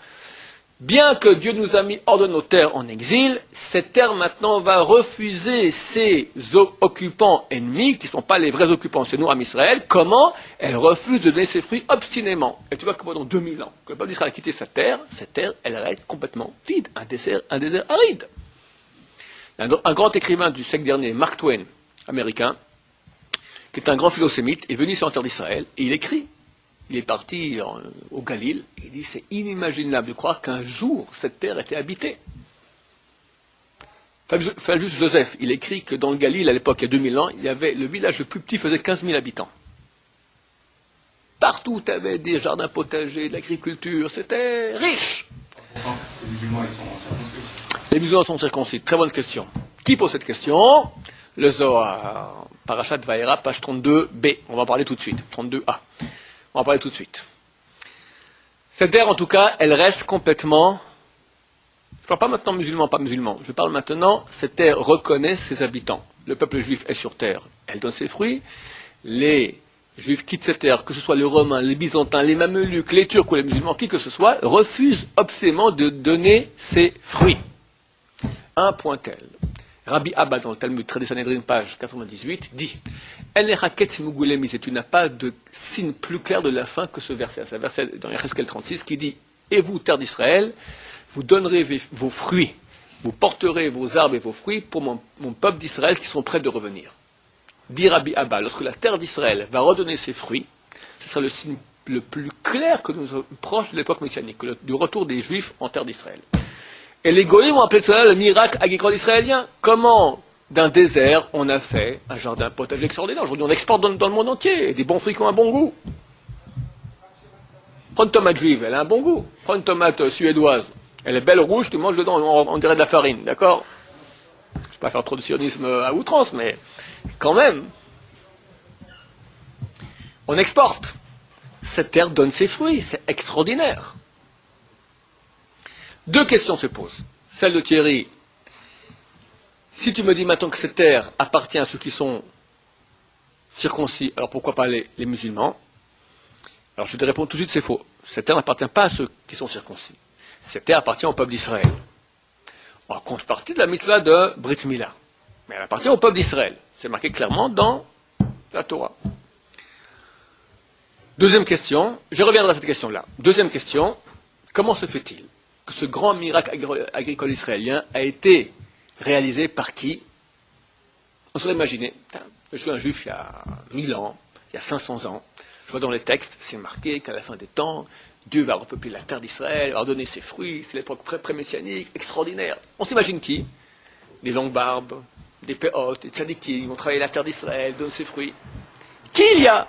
[SPEAKER 1] Bien que Dieu nous a mis hors de nos terres en exil, cette terre maintenant va refuser ses occupants ennemis, qui ne sont pas les vrais occupants chez nous, à Israël. Comment? Elle refuse de donner ses fruits obstinément. Et tu vois que pendant 2000 ans, que le peuple d'Israël a quitté cette terre, elle reste complètement vide, un désert aride. Un grand écrivain du siècle dernier, Mark Twain, américain, qui est un grand philosémite, est venu sur la terre d'Israël, et il écrit. Il est parti au Galil, et il dit c'est inimaginable de croire qu'un jour cette terre était habitée. Flavius Joseph, il écrit que dans le Galil, à l'époque, il y a 2000 ans, le village le plus petit faisait 15 000 habitants. Partout, tu avais des jardins potagers, de l'agriculture, c'était riche.
[SPEAKER 2] Les musulmans, ils sont circoncis.
[SPEAKER 1] Les musulmans sont circoncis, très bonne question. Qui pose cette question? Le Zohar, Parashat Vaïra, page 32b, on va en parler tout de suite, 32a. On va en parler tout de suite. Cette terre, en tout cas, elle reste complètement... Je ne parle pas maintenant musulman, pas musulman. Je parle maintenant, cette terre reconnaît ses habitants. Le peuple juif est sur terre, elle donne ses fruits. Les juifs quittent cette terre, que ce soit les Romains, les Byzantins, les Mameluks, les Turcs ou les musulmans, qui que ce soit, refusent obstinément de donner ses fruits. Un point tel. Rabbi Abba, dans le Talmud, Traité Sanhedrin, page 98, dit tu n'as pas de signe plus clair de la fin que ce verset. C'est un verset dans Yecheskel 36 qui dit et vous, terre d'Israël, vous donnerez vos fruits, vous porterez vos arbres et vos fruits pour mon peuple d'Israël qui sont prêts de revenir. Dit Rabbi Abba, lorsque la terre d'Israël va redonner ses fruits, ce sera le signe le plus clair que nous sommes proches de l'époque messianique, du retour des Juifs en terre d'Israël. Et les goïms ont appelé cela le miracle agricole israélien. Comment, d'un désert, on a fait un jardin potager extraordinaire? Aujourd'hui, on exporte dans le monde entier, et des bons fruits qui ont un bon goût. Prends une tomate juive, elle a un bon goût. Prends une tomate suédoise, elle est belle rouge, tu manges dedans, on dirait de la farine, d'accord? Je ne vais pas faire trop de sionisme à outrance, mais quand même. On exporte. Cette terre donne ses fruits, c'est extraordinaire. Deux questions se posent. Celle de Thierry. Si tu me dis maintenant que cette terre appartient à ceux qui sont circoncis, alors pourquoi pas les musulmans? Alors je te réponds tout de suite, c'est faux. Cette terre n'appartient pas à ceux qui sont circoncis. Cette terre appartient au peuple d'Israël. En contrepartie de la mitzvah de Brit Mila. Mais elle appartient au peuple d'Israël. C'est marqué clairement dans la Torah. Deuxième question, je reviendrai à cette question-là. Deuxième question, comment se fait-il que ce grand miracle agricole israélien a été réalisé par qui? On serait imaginé, je suis un juif il y a 1000 ans, il y a 500 ans, je vois dans les textes, c'est marqué qu'à la fin des temps, Dieu va repeupler la terre d'Israël, va donner ses fruits, c'est l'époque pré-messianique, extraordinaire. On s'imagine qui? Des longues barbes, des péotes, des tzadikim, vont travailler la terre d'Israël, donner ses fruits. Qui il y a?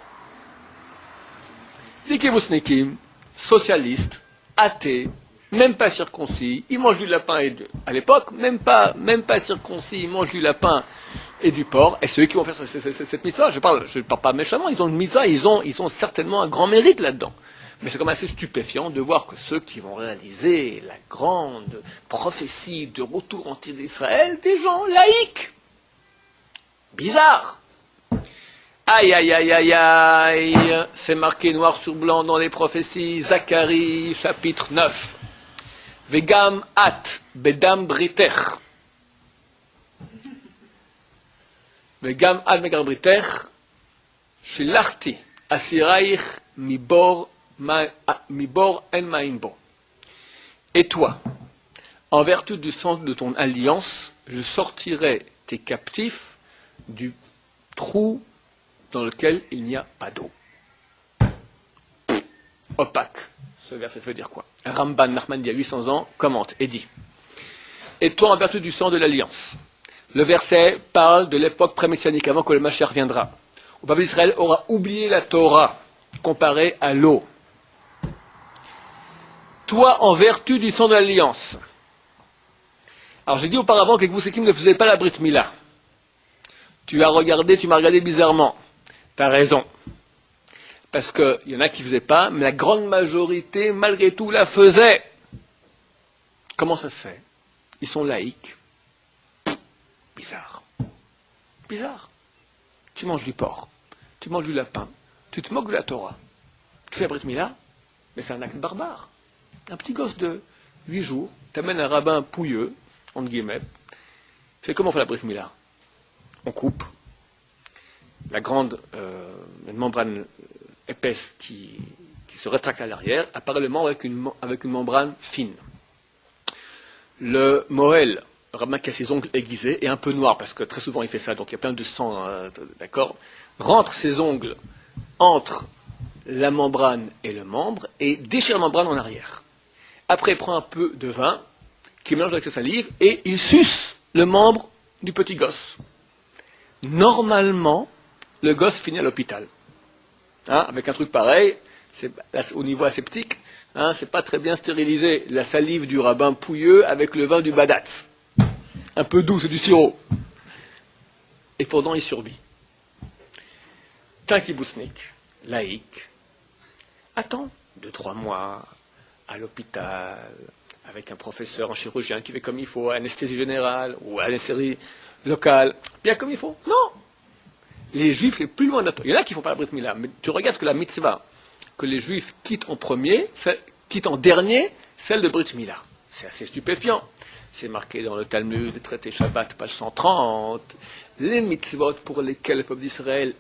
[SPEAKER 1] Des kibboutznikim, socialistes, athées, même pas circoncis, ils mangent du lapin et à l'époque, même pas circoncis, ils mangent du lapin et du porc, et ceux qui vont faire cette mitzvah, je parle pas méchamment, ils ont une mitzvah, ils ont certainement un grand mérite là-dedans. Mais c'est quand même assez stupéfiant de voir que ceux qui vont réaliser la grande prophétie de retour en terre d'Israël, des gens laïcs. Bizarre. Aïe, aïe, aïe, aïe, aïe, c'est marqué noir sur blanc dans les prophéties, Zacharie, chapitre 9. Vegam at bedam britech. Vegam at bedam britech, shilachti asiraich mibor en maimbo. Et toi, en vertu du sens de ton alliance, je sortirai tes captifs du trou dans lequel il n'y a pas d'eau. Opaque. Ce verset veut dire quoi? Ramban Nachman, il y a 800 ans, commente et dit et toi en vertu du sang de l'alliance. Le verset parle de l'époque pré-messianique, avant que le Mashiach viendra. Le peuple d'Israël aura oublié la Torah, comparée à l'eau. Toi, en vertu du sang de l'alliance. Alors j'ai dit auparavant que vous, c'est qui ne faisait pas la Brit Mila. Tu m'as regardé bizarrement. Tu as raison. Parce qu'il y en a qui ne faisaient pas, mais la grande majorité, malgré tout, la faisait. Comment ça se fait? Ils sont laïcs. Bizarre. Bizarre. Tu manges du porc, tu manges du lapin, tu te moques de la Torah. Tu fais la Brit Mila, mais c'est un acte barbare. Un petit gosse de 8 jours, t'amènes un rabbin pouilleux, entre guillemets. C'est comment on fait la Brit Mila? On coupe la grande une membrane épaisse qui se rétracte à l'arrière, apparaît le membre avec une membrane fine. Le Moël, le rabbin qui a ses ongles aiguisés, est un peu noir, parce que très souvent il fait ça, donc il y a plein de sang, d'accord, rentre ses ongles entre la membrane et le membre, et déchire la membrane en arrière. Après, il prend un peu de vin, qu'il mélange avec sa salive, et il suce le membre du petit gosse. Normalement, le gosse finit à l'hôpital. Avec un truc pareil, au niveau aseptique, c'est pas très bien stérilisé. La salive du rabbin pouilleux avec le vin du badatz. Un peu doux, c'est du sirop. Et pendant, il survit. T'es un kibbutznik, laïque. Attends 2-3 mois à l'hôpital, avec un professeur, un chirurgien qui fait comme il faut, anesthésie générale ou anesthésie locale, bien comme il faut. Non. Les juifs les plus loin de toi. Il y en a qui ne font pas la Brit Mila, mais tu regardes que la mitzvah que les juifs quittent en premier, quittent en dernier, celle de Brit Mila. C'est assez stupéfiant. C'est marqué dans le Talmud, le traité Shabbat, page 130. Les mitzvot pour lesquels le peuple d'Israël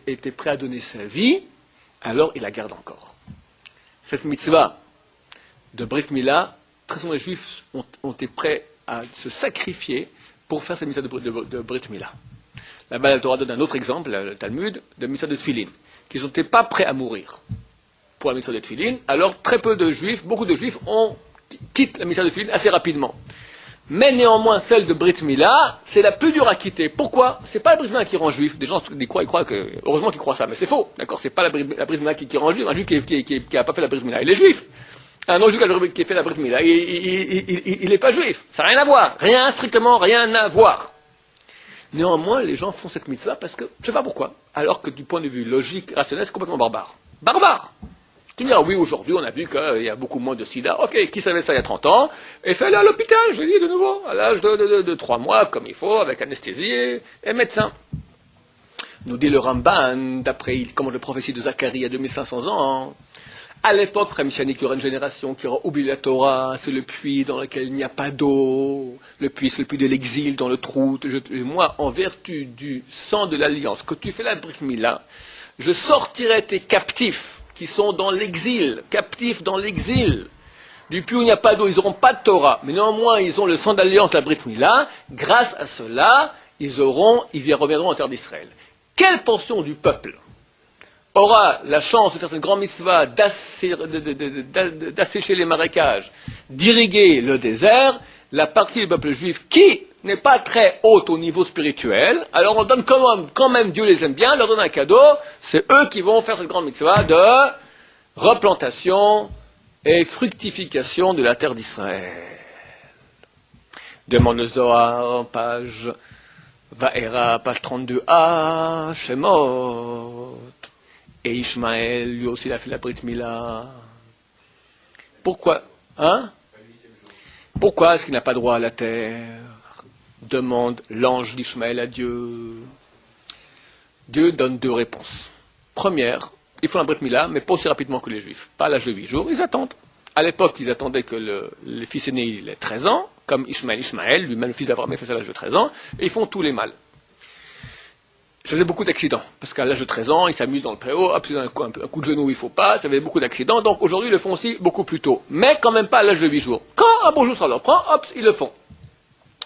[SPEAKER 1] était prêt à donner sa vie, alors il la garde encore. Cette mitzvah de Brit Mila, très souvent les juifs ont été prêts à se sacrifier pour faire cette mitzvah de Brit Mila. Là-bas, la Torah donne un autre exemple, le Talmud, de mitzvah de Tfilin, qui n'étaient pas prêts à mourir pour la mitzvah de Tfilin. Alors, très peu de juifs, beaucoup de juifs quittent la mitzvah de Tfilin assez rapidement. Mais néanmoins, celle de Brit Mila, c'est la plus dure à quitter. Pourquoi? C'est pas la Brit Mila qui rend juif. Des gens ils croient que, heureusement qu'ils croient ça, mais c'est faux. D'accord? C'est pas la Brit Mila qui rend juif. Un juif qui a pas fait la Brit Mila, il est juif. Un non juif qui a fait la Brit Mila, il n'est pas juif. Ça n'a rien à voir. Strictement rien à voir. Néanmoins, les gens font cette mitzvah parce que, je ne sais pas pourquoi, alors que du point de vue logique, rationnel, c'est complètement barbare. Barbare! Tu me diras, oui, aujourd'hui, on a vu qu'il y a beaucoup moins de sida. Ok, qui savait ça il y a 30 ans? Et fait aller à l'hôpital, je dis de nouveau, à l'âge de 3 mois, comme il faut, avec anesthésie et médecin. Nous dit le Ramban, d'après, il commande la prophétie de Zacharie il y a 2500 ans. À l'époque pré-messianique, il y aura une génération qui aura oublié la Torah, c'est le puits dans lequel il n'y a pas d'eau, le puits, c'est le puits de l'exil dans le trou. Moi, en vertu du sang de l'alliance, que tu fais la Brit Mila, je sortirai tes captifs qui sont dans l'exil, captifs dans l'exil. Du puits où il n'y a pas d'eau, ils n'auront pas de Torah, mais néanmoins, ils ont le sang d'alliance, la Brit Mila. Grâce à cela, ils reviendront en terre d'Israël. Quelle portion du peuple aura la chance de faire cette grande mitzvah, d'assécher les marécages, d'irriguer le désert? La partie du peuple juif qui n'est pas très haute au niveau spirituel, alors on donne quand même Dieu les aime bien, leur donne un cadeau, c'est eux qui vont faire cette grande mitzvah de replantation et fructification de la terre d'Israël. Demande le Zohar, page Vaera, page 32a, Shemot. Et Ishmaël, lui aussi, il a fait la Brit Mila. Pourquoi? Pourquoi est-ce qu'il n'a pas droit à la terre? Demande l'ange d'Ishmaël à Dieu. Dieu donne 2 réponses. Première, ils font la Brit Mila, mais pas aussi rapidement que les Juifs. Pas à l'âge de 8 jours, ils attendent. À l'époque, ils attendaient que le fils aîné, il ait 13 ans, comme Ishmaël, lui-même le fils d'Abraham, fait ça à l'âge de 13 ans, et ils font tous les mâles. Ça faisait beaucoup d'accidents, parce qu'à l'âge de 13 ans, ils s'amusent dans le préau, hop, c'est un coup de genou où il ne faut pas, ça fait beaucoup d'accidents, donc aujourd'hui, ils le font aussi beaucoup plus tôt. Mais quand même pas à l'âge de 8 jours. Quand un bon jour ça leur prend, hop, ils le font.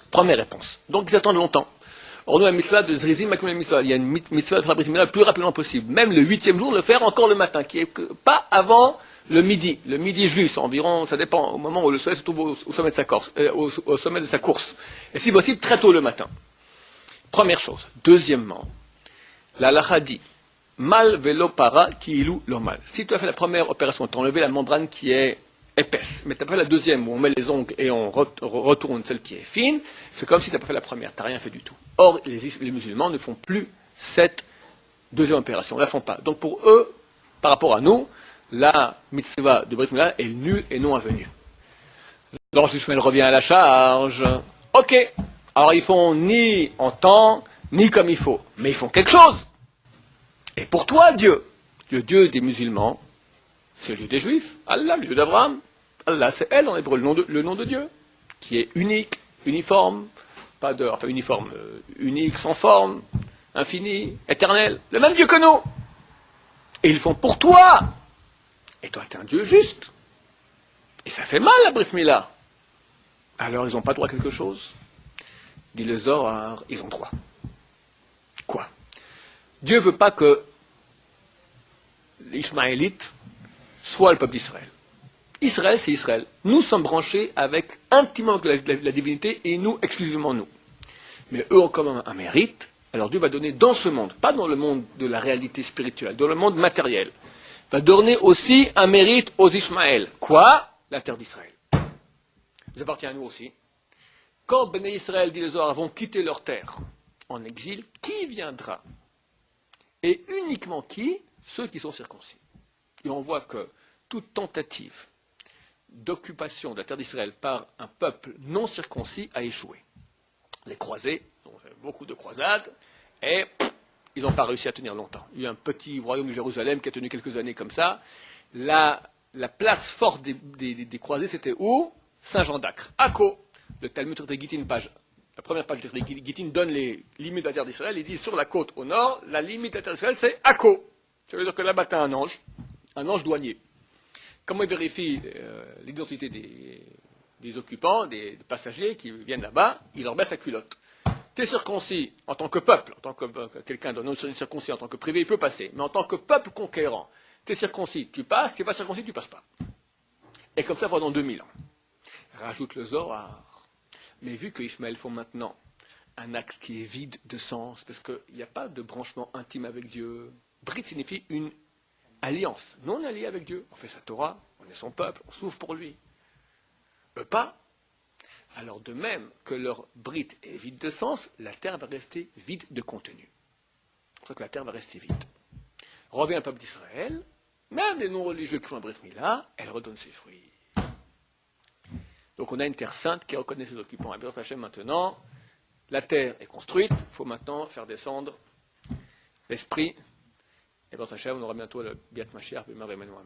[SPEAKER 1] Première réponse. Donc ils attendent longtemps. Or nous, la mitzvah de Zrizim, il y a une mitzvah de faire la Brit Mila le plus rapidement possible. Même le 8e jour, le faire encore le matin, qui est pas avant le midi juif, c'est environ, ça dépend, au moment où le soleil se trouve au sommet de au sommet de sa course. Et si possible, très tôt le matin. Première chose. Deuxièmement, la halakha dit, mal velo para ki ilou lo mal. Si tu as fait la première opération, tu as enlevé la membrane qui est épaisse, mais tu as fait la deuxième où on met les ongles et on retourne celle qui est fine, c'est comme si tu n'as pas fait la première, tu n'as rien fait du tout. Or, les musulmans ne font plus cette deuxième opération, ne la font pas. Donc pour eux, par rapport à nous, la mitzvah de Brit Mila est nulle et non avenue. Lorsque Ishmael revient à la charge, ok, alors ils font ni en temps, ni comme il faut, mais ils font quelque chose. Et pour toi, Dieu, le Dieu des musulmans, c'est le Dieu des Juifs, Allah, le Dieu d'Abraham, Allah, c'est elle, en hébreu, le nom de Dieu, qui est unique, uniforme, unique, sans forme, infini, éternel, le même Dieu que nous. Et ils le font pour toi. Et toi, tu es un Dieu juste. Et ça fait mal, la Brit Mila. Alors, ils n'ont pas droit à quelque chose? Dit le Zohar, ils ont droit. Quoi? Dieu ne veut pas que les Ishmaélites soient le peuple d'Israël. Israël, c'est Israël. Nous sommes branchés intimement avec la divinité et nous, exclusivement nous. Mais eux ont quand même un mérite. Alors Dieu va donner dans ce monde, pas dans le monde de la réalité spirituelle, dans le monde matériel, va donner aussi un mérite aux Ishmaël. Quoi? La terre d'Israël. Ça appartient à nous aussi. Quand Béné Israël, dit les Zohar, vont quitter leur terre en exil, qui viendra? Et uniquement qui? Ceux qui sont circoncis. Et on voit que toute tentative d'occupation de la terre d'Israël par un peuple non circoncis a échoué. Les croisés ont fait beaucoup de croisades et ils n'ont pas réussi à tenir longtemps. Il y a eu un petit royaume de Jérusalem qui a tenu quelques années comme ça. La place forte des croisés, c'était où? Saint-Jean d'Acre. Akko. Le Talmud de Gittin, la première page de Gittin donne les limites de la terre d'Israël. Il dit sur la côte au nord, la limite de la terre d'Israël, c'est Akko. Ça veut dire que là-bas, tu as un ange douanier. Comment il vérifie l'identité des occupants, des passagers qui viennent là-bas? Il leur baisse la culotte. Tu es circoncis en tant que peuple, en tant que quelqu'un non circoncis en tant que privé, il peut passer. Mais en tant que peuple conquérant, tu es circoncis, tu passes, tu n'es pas circoncis, tu ne passes pas. Et comme ça pendant 2000 ans. Rajoute le Zohar. Mais vu que Ishmaël font maintenant un acte qui est vide de sens, parce qu'il n'y a pas de branchement intime avec Dieu, Brit signifie une alliance. Non alliée avec Dieu. On fait sa Torah, on est son peuple, on souffre pour lui. Eux pas. Alors de même que leur Brit est vide de sens, la terre va rester vide de contenu. C'est pour ça que la terre va rester vide. Revient le peuple d'Israël, même les non-religieux qui font un Brit Mila, elle redonne ses fruits. Donc on a une terre sainte qui reconnaît ses occupants. Et bien Hachem maintenant, la terre est construite, il faut maintenant faire descendre l'esprit. Et bien Hachem, on aura bientôt le Biat Mashiach, Bimar Emmanuel.